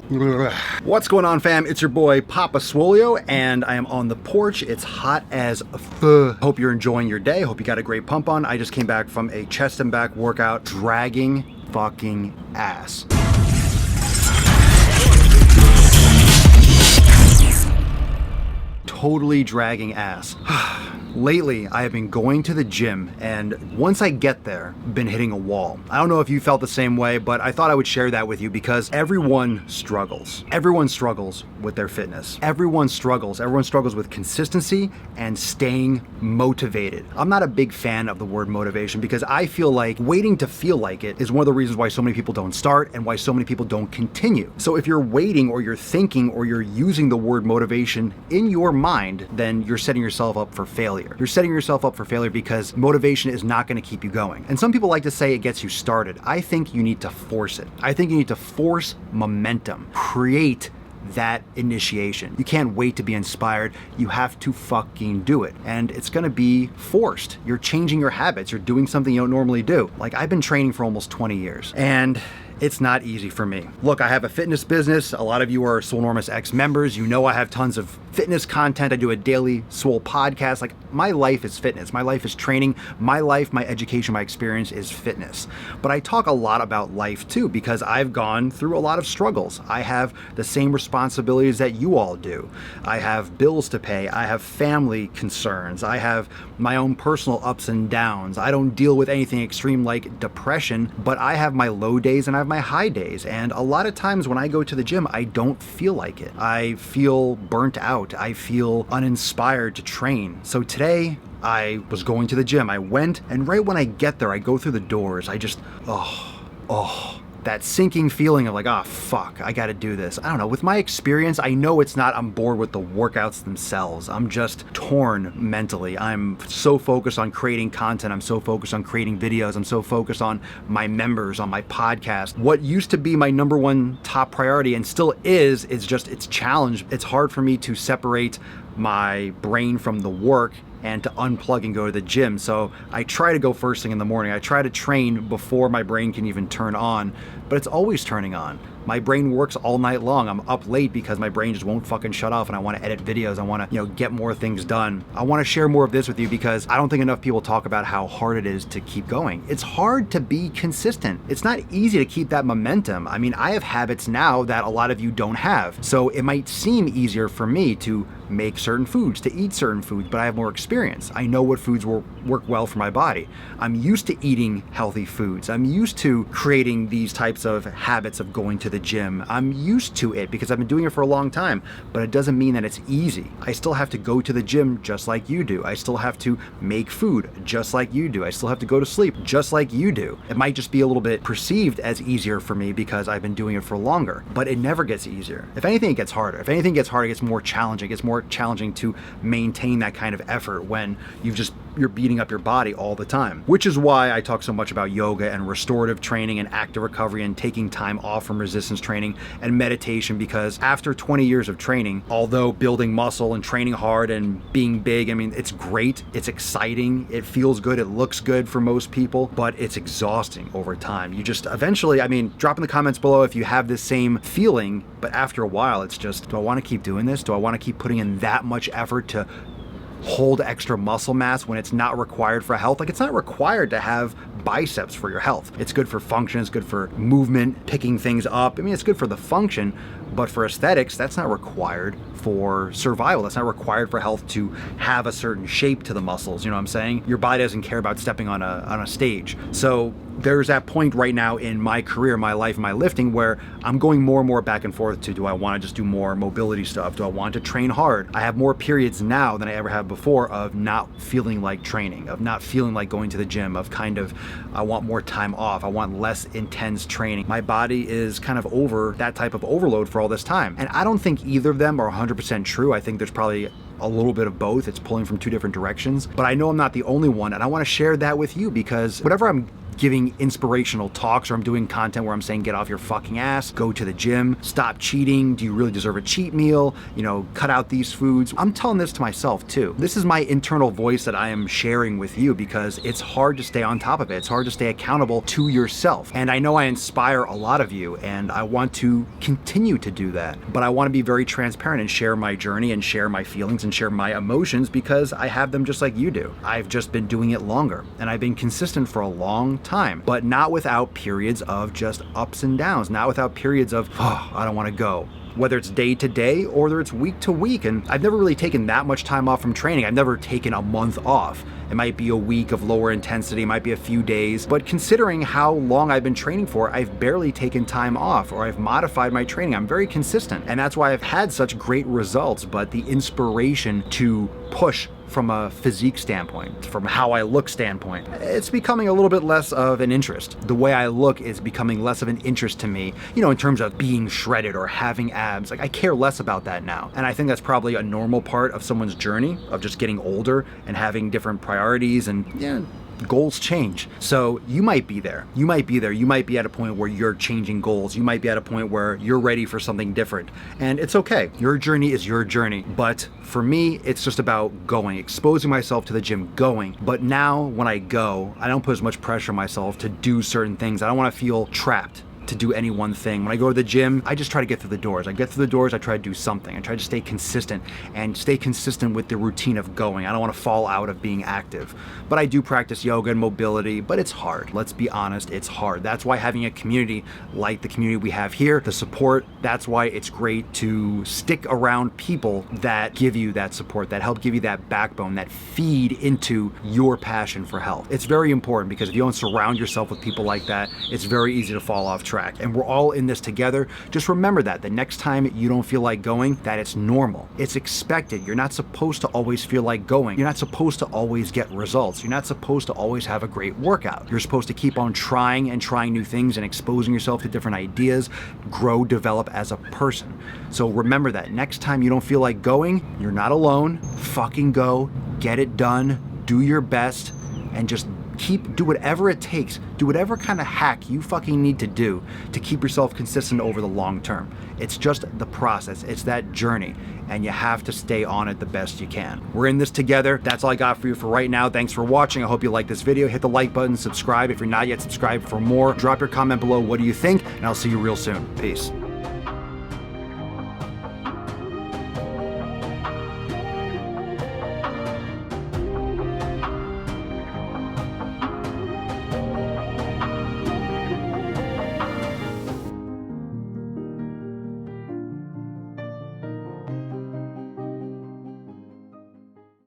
What's going on, fam? It's your boy Papa Swolio, and I am on the porch. It's hot as fuck. Hope you're enjoying your day. Hope you got a great pump on. I just came back from a chest and back workout, dragging fucking ass. Totally dragging ass. Lately, I have been going to the gym, and once I get there, been hitting a wall. I don't know if you felt the same way, but I thought I would share that with you because everyone struggles. Everyone struggles with their fitness. Everyone struggles. Everyone struggles with consistency and staying motivated. I'm not a big fan of the word motivation because I feel like waiting to feel like it is one of the reasons why so many people don't start and why so many people don't continue. So if you're waiting or you're thinking or you're using the word motivation in your mind, then you're setting yourself up for failure. You're setting yourself up for failure because motivation is not going to keep you going. And some people like to say it gets you started. I think you need to force it. I think you need to force momentum. Create that initiation. You can't wait to be inspired. You have to fucking do it. And it's gonna be forced. You're changing your habits. You're doing something you don't normally do. Like, I've been training for almost 20 years and it's not easy for me. Look, I have a fitness business. A lot of you are Swolenormous X members. You know I have tons of fitness content. I do a daily Swole podcast. Like, my life is fitness. My life is training. My life, my education, my experience is fitness. But I talk a lot about life too because I've gone through a lot of struggles. I have the same responsibilities that you all do. I have bills to pay. I have family concerns. I have my own personal ups and downs. I don't deal with anything extreme like depression, but I have my low days and I have my high days. And a lot of times when I go to the gym, I don't feel like it. I feel burnt out. I feel uninspired to train. So today I was going to the gym. I went, and right when I get there, I go through the doors. I just, that sinking feeling of like, fuck, I gotta do this. I don't know, with my experience, I know it's not I'm bored with the workouts themselves. I'm just torn mentally. I'm so focused on creating content. I'm so focused on creating videos. I'm so focused on my members, on my podcast. What used to be my number one top priority and still is it's challenged. It's hard for me to separate my brain from the work and to unplug and go to the gym. So I try to go first thing in the morning. I try to train before my brain can even turn on, but it's always turning on. My brain works all night long. I'm up late because my brain just won't fucking shut off and I want to edit videos. I want to, get more things done. I want to share more of this with you because I don't think enough people talk about how hard it is to keep going. It's hard to be consistent. It's not easy to keep that momentum. I mean, I have habits now that a lot of you don't have. So it might seem easier for me to make certain foods, to eat certain foods, but I have more experience. I know what foods will work well for my body. I'm used to eating healthy foods. I'm used to creating these types of habits of going to the gym. I'm used to it because I've been doing it for a long time, but it doesn't mean that it's easy. I still have to go to the gym just like you do. I still have to make food just like you do. I still have to go to sleep just like you do. It might just be a little bit perceived as easier for me because I've been doing it for longer, but it never gets easier. If anything, it gets harder. If anything gets harder, it gets more challenging. It gets more challenging to maintain that kind of effort when you're beating up your body all the time, which is why I talk so much about yoga and restorative training and active recovery and taking time off from resistance training and meditation, because after 20 years of training, although building muscle and training hard and being big, I mean, it's great, it's exciting, it feels good, it looks good for most people, but it's exhausting over time. You just eventually, drop in the comments below if you have this same feeling, but after a while, it's just, do I want to keep doing this? Do I want to keep putting in that much effort to hold extra muscle mass when it's not required for health? Like, it's not required to have biceps for your health. It's good for function, it's good for movement, picking things up. It's good for the function, but for aesthetics, that's not required for survival. That's not required for health to have a certain shape to the muscles. You know what I'm saying? Your body doesn't care about stepping on a stage. So there's that point right now in my career, my life, my lifting, where I'm going more and more back and forth to, do I want to just do more mobility stuff? Do I want to train hard? I have more periods now than I ever have before of not feeling like training, of not feeling like going to the gym, of I want more time off. I want less intense training. My body is kind of over that type of overload for all this time. And I don't think either of them are 100% true. I think there's probably a little bit of both. It's pulling from two different directions, but I know I'm not the only one, and I want to share that with you because whatever I'm giving inspirational talks, or I'm doing content where I'm saying get off your fucking ass, go to the gym, stop cheating, do you really deserve a cheat meal, cut out these foods. I'm telling this to myself too. This is my internal voice that I am sharing with you because it's hard to stay on top of it. It's hard to stay accountable to yourself. And I know I inspire a lot of you, and I want to continue to do that. But I want to be very transparent and share my journey and share my feelings and share my emotions because I have them just like you do. I've just been doing it longer, and I've been consistent for a long time, but not without periods of just ups and downs, not without periods of, oh, I don't want to go. Whether it's day to day or whether it's week to week. And I've never really taken that much time off from training. I've never taken a month off. It might be a week of lower intensity, it might be a few days, but considering how long I've been training for, I've barely taken time off, or I've modified my training. I'm very consistent, and that's why I've had such great results. But the inspiration to push from a physique standpoint, from how I look standpoint, it's becoming a little bit less of an interest. The way I look is becoming less of an interest to me, in terms of being shredded or having abs. Like, I care less about that now. And I think that's probably a normal part of someone's journey of just getting older and having different priorities, and goals change. So you might be there. You might be at a point where you're changing goals. You might be at a point where you're ready for something different. And it's okay. Your journey is your journey. But for me, it's just about going, exposing myself to the gym, going. But now when I go, I don't put as much pressure on myself to do certain things. I don't want to feel trapped to do any one thing. When I go to the gym, I just try to get through the doors. I get through the doors, I try to do something. I try to stay consistent with the routine of going. I don't want to fall out of being active. But I do practice yoga and mobility, but it's hard. Let's be honest, it's hard. That's why having a community like the community we have here, the support, that's why it's great to stick around people that give you that support, that help give you that backbone, that feed into your passion for health. It's very important because if you don't surround yourself with people like that, it's very easy to fall off track. And we're all in this together. Just remember that the next time you don't feel like going, that it's normal. It's expected. You're not supposed to always feel like going. You're not supposed to always get results. You're not supposed to always have a great workout. You're supposed to keep on trying and trying new things and exposing yourself to different ideas, grow, develop as a person. So remember that next time you don't feel like going, you're not alone. Fucking go, get it done, do your best, and just do whatever it takes. Do whatever kind of hack you fucking need to do to keep yourself consistent over the long term. It's just the process. It's that journey, and you have to stay on it the best you can. We're in this together. That's all I got for you for right now. Thanks for watching. I hope you like this video. Hit the like button, subscribe if you're not yet subscribed for more. Drop your comment below. What do you think? And I'll see you real soon. Peace.